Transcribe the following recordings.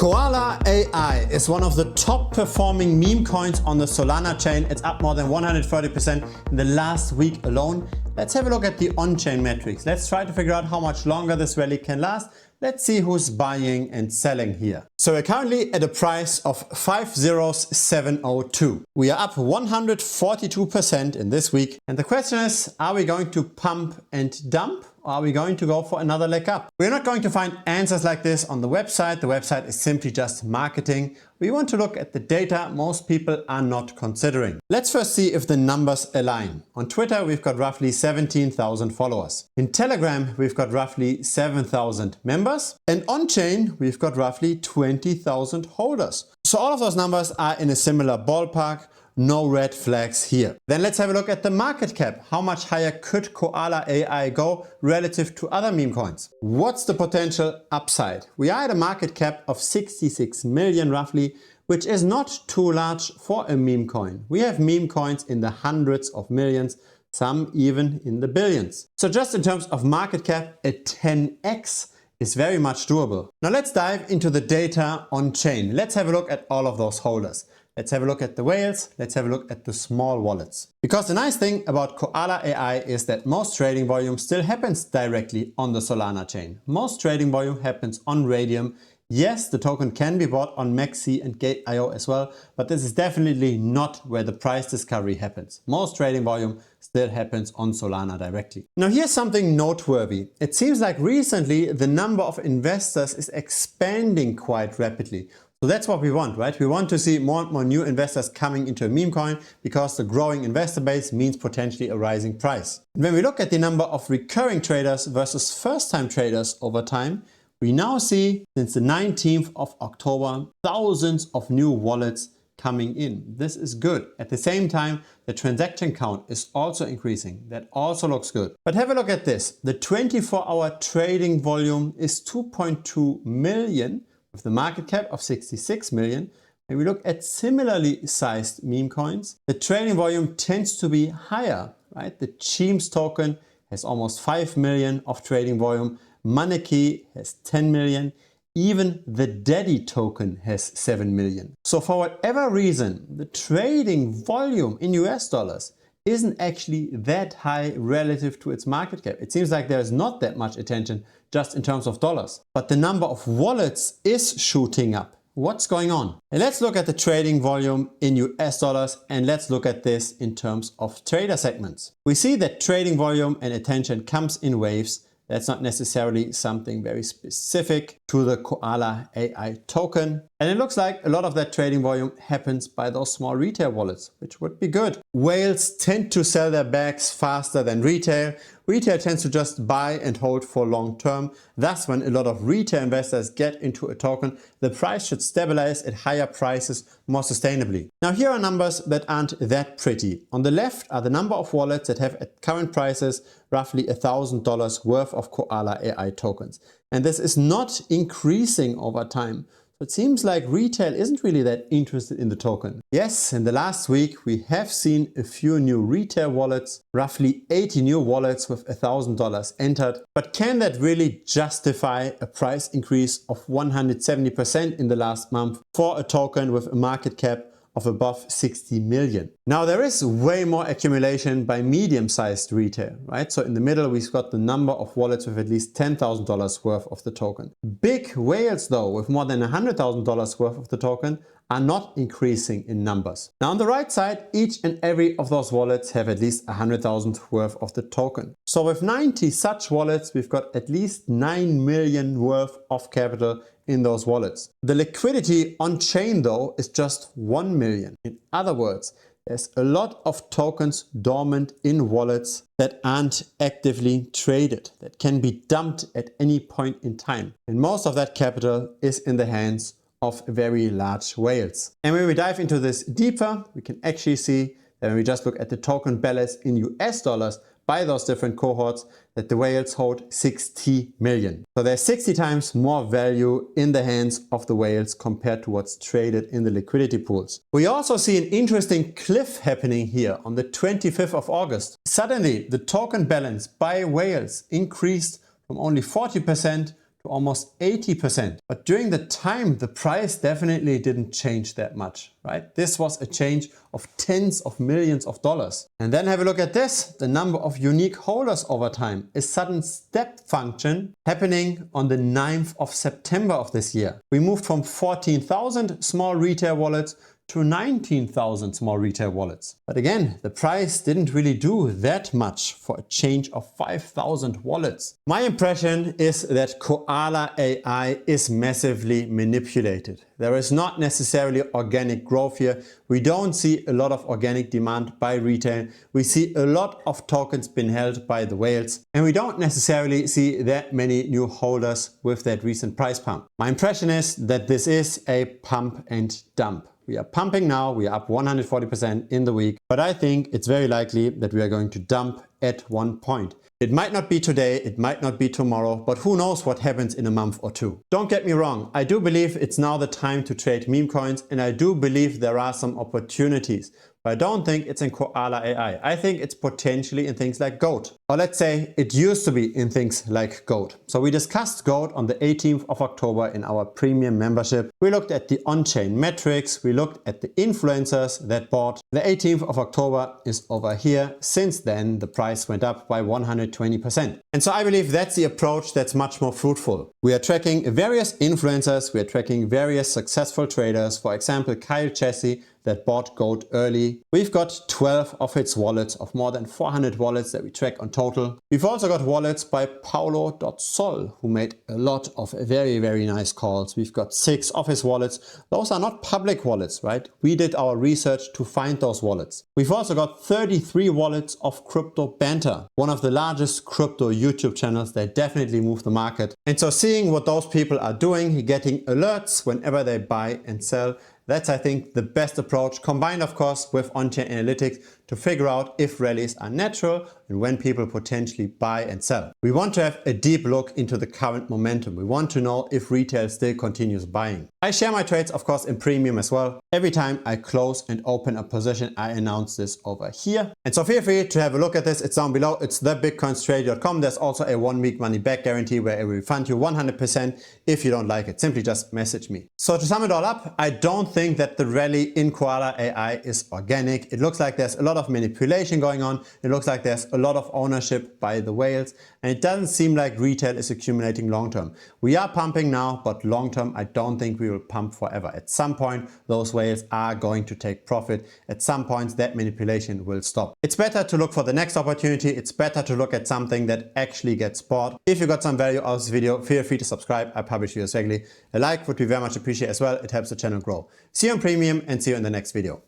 Koala AI is one of the top performing meme coins on the Solana chain. It's up more than 130% in the last week alone. Let's have a look at the on-chain metrics. Let's try to figure out how much longer this rally can last. Let's see who's buying and selling here. So we're currently at a price of 50702. We are up 142% in this week. And the question is, are we going to pump and dump? Or are we going to go for another leg up? We're not going to find answers like this on the website. The website is simply just marketing. We want to look at the data most people are not considering. Let's first see if the numbers align. On Twitter, we've got roughly 17,000 followers. In Telegram, we've got roughly 7,000 members. And on-chain, we've got roughly 20,000 holders. So all of those numbers are in a similar ballpark. No red flags here. Then let's have a look at the market cap. How much higher could Koala AI go relative to other meme coins? What's the potential upside? We are at a market cap of 66 million roughly, which is not too large for a meme coin. We have meme coins in the hundreds of millions, some even in the billions. So just in terms of market cap, a 10x is very much doable. Now let's dive into the data on chain. Let's have a look at all of those holders. Let's have a look at the whales. Let's have a look at the small wallets. Because the nice thing about Koala AI is that most trading volume still happens directly on the Solana chain. Most trading volume happens on Radium. Yes, the token can be bought on Maxi and Gate.io as well, but this is definitely not where the price discovery happens. Most trading volume still happens on Solana directly. Now here's something noteworthy. It seems like recently the number of investors is expanding quite rapidly. So that's what we want, right? We want to see more and more new investors coming into a meme coin because the growing investor base means potentially a rising price. And when we look at the number of recurring traders versus first-time traders over time, we now see since the 19th of October, thousands of new wallets coming in. This is good. At the same time, the transaction count is also increasing. That also looks good. But have a look at this. The 24-hour trading volume is 2.2 million. With the market cap of 66 million, when we look at similarly sized meme coins, the trading volume tends to be higher, right? The Cheems token has almost 5 million of trading volume. Monarchy has 10 million. Even the Daddy token has 7 million. So for whatever reason, the trading volume in US dollars isn't actually that high relative to its market cap. It seems like there's not that much attention just in terms of dollars. But the number of wallets is shooting up. What's going on? And let's look at the trading volume in US dollars and let's look at this in terms of trader segments. We see that trading volume and attention comes in waves. That's not necessarily something very specific to the Koala AI token. And it looks like a lot of that trading volume happens by those small retail wallets, which would be good. Whales tend to sell their bags faster than retail. Retail tends to just buy and hold for long term. Thus, when a lot of retail investors get into a token, the price should stabilize at higher prices more sustainably. Now here are numbers that aren't that pretty. On the left are the number of wallets that have at current prices roughly $1,000 worth of Koala AI tokens. And this is not increasing over time. So it seems like retail isn't really that interested in the token. Yes, in the last week we have seen a few new retail wallets, roughly 80 new wallets with $1,000 entered. But can that really justify a price increase of 170% in the last month for a token with a market cap of above 60 million. Now there is way more accumulation by medium-sized retail, right? So in the middle we've got the number of wallets with at least $10,000 worth of the token. Big whales though, with more than $100,000 worth of the token, are not increasing in numbers. Now on the right side, each and every of those wallets have at least 100,000 worth of the token. So with 90 such wallets, we've got at least 9 million worth of capital in those wallets. The liquidity on chain though is just 1 million. In other words, there's a lot of tokens dormant in wallets that aren't actively traded, that can be dumped at any point in time. And most of that capital is in the hands of very large whales. And when we dive into this deeper, we can actually see that when we just look at the token balance in US dollars, by those different cohorts that the whales hold 60 million. So there's 60 times more value in the hands of the whales compared to what's traded in the liquidity pools. We also see an interesting cliff happening here on the 25th of August. Suddenly the token balance by whales increased from only 40% to almost 80%. But during the time, the price definitely didn't change that much, right? This was a change of tens of millions of dollars. And then have a look at this. The number of unique holders over time. A sudden step function happening on the 9th of September of this year. We moved from 14,000 small retail wallets to 19,000 small retail wallets. But again, the price didn't really do that much for a change of 5,000 wallets. My impression is that Koala AI is massively manipulated. There is not necessarily organic growth here. We don't see a lot of organic demand by retail. We see a lot of tokens being held by the whales, and we don't necessarily see that many new holders with that recent price pump. My impression is that this is a pump and dump. We are pumping now, we are up 140% in the week, but I think it's very likely that we are going to dump at one point. It might not be today, it might not be tomorrow, but who knows what happens in a month or two. Don't get me wrong, I do believe it's now the time to trade meme coins, and I do believe there are some opportunities. But I don't think it's in Koala AI. I think it's potentially in things like GOAT. Or let's say it used to be in things like GOAT. So we discussed GOAT on the 18th of October in our premium membership. We looked at the on-chain metrics. We looked at the influencers that bought. The 18th of October is over here. Since then, the price went up by 120%. And so I believe that's the approach that's much more fruitful. We are tracking various influencers. We are tracking various successful traders. For example, Kyle Chessy, that bought GOAT early. We've got 12 of its wallets of more than 400 wallets that we track on total. We've also got wallets by Paulo.sol, who made a lot of very, very nice calls. We've got 6 of his wallets. Those are not public wallets, right? We did our research to find those wallets. We've also got 33 wallets of Crypto Banter, one of the largest crypto YouTube channels that definitely move the market. And so seeing what those people are doing, getting alerts whenever they buy and sell, that's, I think, the best approach, combined of course with on-chain analytics to figure out if rallies are natural and when people potentially buy and sell. We want to have a deep look into the current momentum. We want to know if retail still continues buying. I share my trades, of course, in premium as well. Every time I close and open a position, I announce this over here. And so feel free to have a look at this. It's down below. It's thebitcoinstrader.com. There's also a 1-week money back guarantee where I will refund you 100% if you don't like it. Simply just message me. So to sum it all up, I don't think that the rally in Koala AI is organic. It looks like there's a lot of manipulation going on. It looks like there's a lot of ownership by the whales, and it doesn't seem like retail is accumulating long term. We are pumping now, but long term, I don't think we will pump forever. At some point, those whales are going to take profit. At some point, that manipulation will stop. It's better to look for the next opportunity. It's better to look at something that actually gets bought. If you got some value out of this video, feel free to subscribe. I publish videos regularly. A like would be very much appreciated as well. It helps the channel grow. See you on Premium and see you in the next video.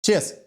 Cheers!